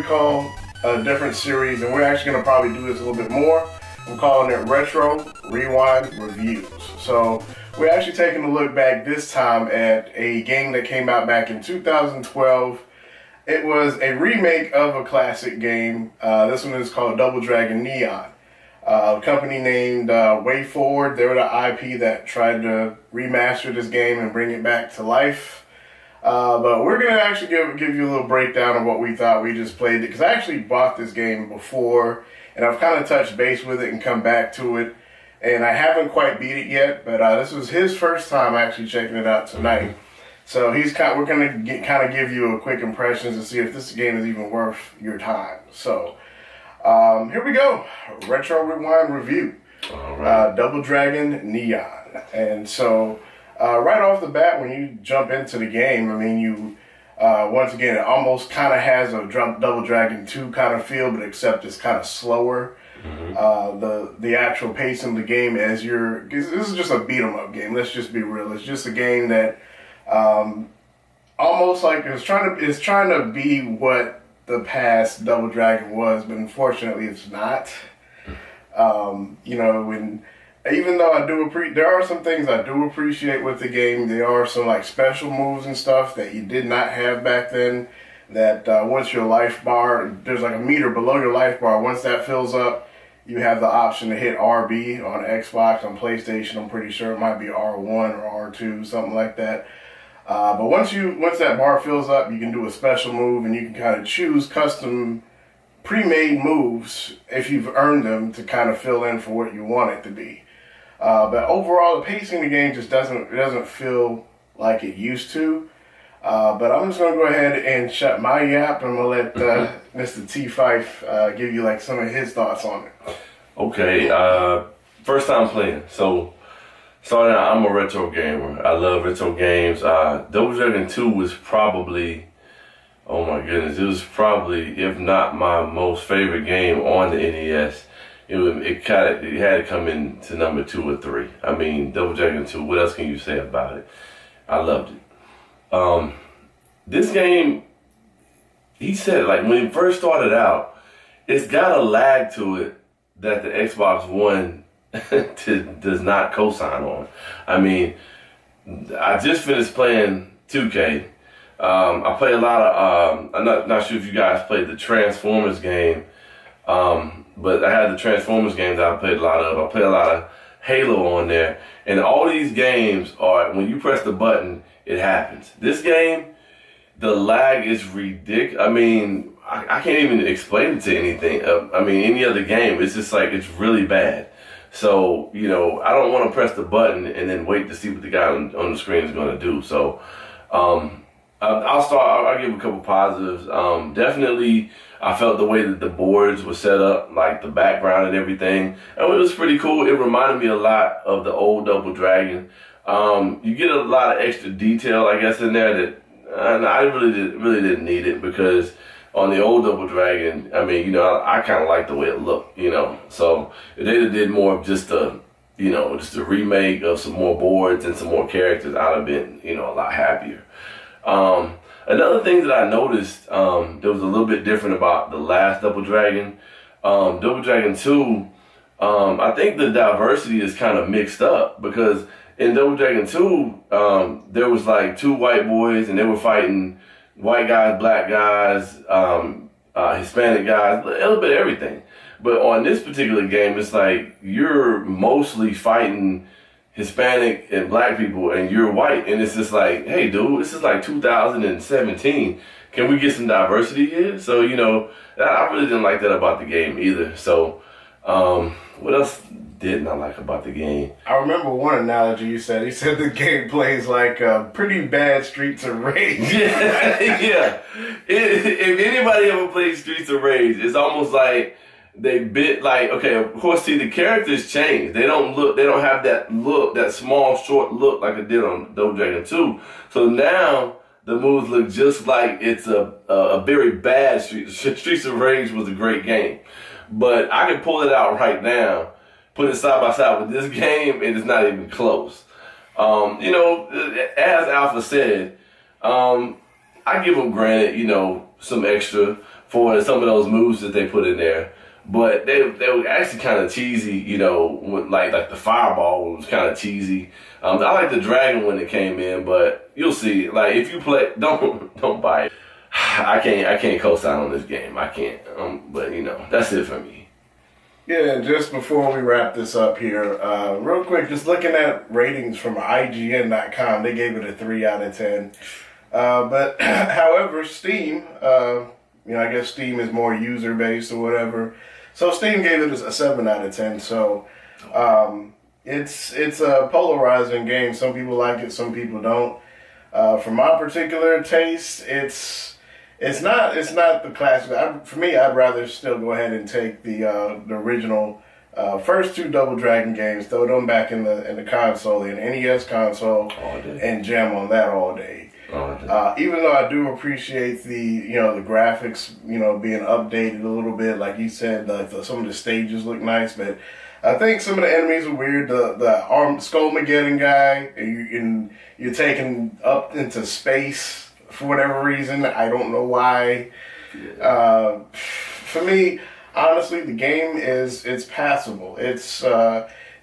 call a different series, and we're actually going to probably do this a little bit more. I'm calling it Retro Rewind Reviews. So we're actually taking a look back this time at a game that came out back in 2012. It was a remake of a classic game. This one is called Double Dragon Neon. A company named WayForward, they were the IP that tried to remaster this game and bring it back to life. But we're going to actually give you a little breakdown of what we thought. We just played it because I actually bought this game before, and I've kind of touched base with it and come back to it. And I haven't quite beat it yet, but this was his first time actually checking it out tonight. So we're going to kind of give you a quick impressions and see if this game is even worth your time. So here we go. Retro Rewind Review. All right. Double Dragon Neon. And so right off the bat, when you jump into the game, I mean, you once again, it almost kind of has a Double Dragon 2 kind of feel, but except it's kind of slower. The actual pacing of the game this is just a beat 'em up game. Let's just be real. It's just a game that almost like it's trying to be what the past Double Dragon was, but unfortunately it's not. Even though there are some things I do appreciate with the game. There are some like special moves and stuff that you did not have back then. That once your life bar, there's like a meter below your life bar. Once that fills up, you have the option to hit RB on Xbox, on PlayStation. I'm pretty sure it might be R1 or R2, something like that. But once that bar fills up, you can do a special move, and you can kind of choose custom pre-made moves if you've earned them to kind of fill in for what you want it to be. But overall, the pacing of the game just doesn't feel like it used to. But I'm just going to go ahead and shut my yap, and I'm going to let Mr. T.Phife give you like some of his thoughts on it. Okay, first time playing. So, starting out, I'm a retro gamer. I love retro games. Double Dragon 2 was probably, oh my goodness, it was probably, if not my most favorite game on the NES. It had to come in to number 2 or 3. I mean, Double Dragon 2, what else can you say about it? I loved it. This game, he said, like, when it first started out, it's got a lag to it that the Xbox One does not co-sign on. I mean, I just finished playing 2K. I play a lot of, I'm not sure if you guys played the Transformers game, but I had the Transformers games that I played a lot of. I played a lot of Halo on there. And all these games are, when you press the button, it happens. This game, the lag is ridiculous. I mean, I can't even explain it to anything. Any other game. It's just like, it's really bad. So, I don't want to press the button and then wait to see what the guy on the screen is going to do. So, I'll give a couple positives. Definitely, I felt the way that the boards were set up, like the background and everything. And it was pretty cool. It reminded me a lot of the old Double Dragon. You get a lot of extra detail, I guess, in there that I really didn't need it, because on the old Double Dragon, I kind of like the way it looked, So if they did more of just a remake of some more boards and some more characters, I'd have been, a lot happier. Another thing that I noticed that was a little bit different about the last Double Dragon, Double Dragon 2, I think the diversity is kind of mixed up, because in Double Dragon 2, there was like 2 white boys, and they were fighting white guys, black guys, Hispanic guys, a little bit of everything. But on this particular game, it's like you're mostly fighting Hispanic and black people, and you're white, and it's just like, hey, dude, this is like 2017. Can we get some diversity here? So, I really didn't like that about the game either. So, what else didn't I like about the game? I remember one analogy you said. He said the game plays like pretty bad Streets of Rage. Yeah. If anybody ever played Streets of Rage, it's almost like they okay, of course, see, the characters change. They don't have that look, that small, short look like it did on Double Dragon 2. So now the moves look just like it's a very bad Streets of Rage was a great game. But I can pull it out right now, put it side by side with this game, and it's not even close. As Alpha said, I give him granted, some extra, for some of those moves that they put in there. But they were actually kind of cheesy, you know, like the fireball was kind of cheesy. I like the dragon when it came in, but you'll see. Like if you play, don't buy it. I can't co-sign on this game. I can't. But you know, that's it for me. Yeah, just before we wrap this up here, real quick, just looking at ratings from IGN.com, they gave it a 3 out of 10. But however, Steam, you know, I guess Steam is more user based or whatever. So Steam gave it a 7 out of 10. So it's a polarizing game. Some people like it, some people don't. For my particular taste, it's not the classic. For me, I'd rather still go ahead and take the original first 2 Double Dragon games, throw them back in the console, the NES console, and jam on that all day. Even though I do appreciate the graphics, being updated a little bit, like you said, some of the stages look nice, but I think some of the enemies are weird. The Skullmageddon guy, and you're taken up into space for whatever reason. I don't know why. For me, honestly, the game it's passable. It's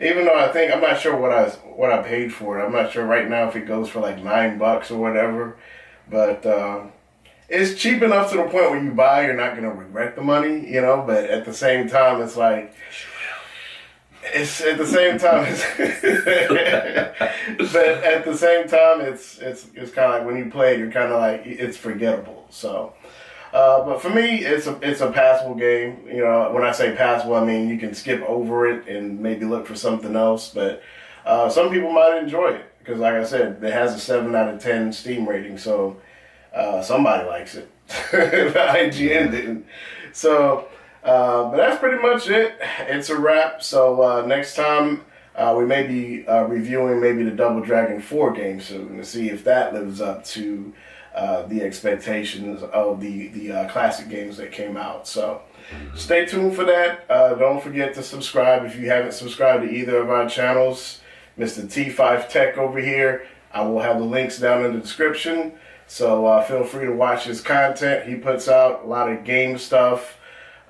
even though I'm not sure what I paid for it. I'm not sure right now if it goes for like $9 or whatever, but it's cheap enough to the point where you buy, you're not gonna regret the money, But at the same time, it's like. It's at the same time, but at the same time, it's kind of like when you play it, you're kind of like it's forgettable. So, but for me, it's a passable game. When I say passable, I mean you can skip over it and maybe look for something else. But some people might enjoy it because, like I said, it has a 7 out of 10 Steam rating, so somebody likes it. IGN didn't. So. But that's pretty much it. It's a wrap. So next time we may be reviewing maybe the Double Dragon 4 game soon to see if that lives up to the expectations of the classic games that came out. So stay tuned for that. Don't forget to subscribe if you haven't subscribed to either of our channels. Mr. TPhifeTech over here. I will have the links down in the description. So feel free to watch his content. He puts out a lot of game stuff.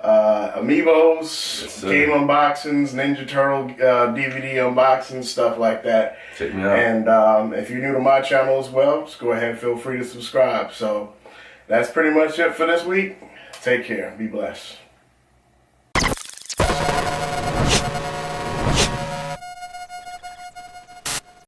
Amiibos, yes, game unboxings, Ninja Turtle DVD unboxings, stuff like that. Check me out. And if you're new to my channel as well, just go ahead and feel free to subscribe. So that's pretty much it for this week. Take care. Be blessed.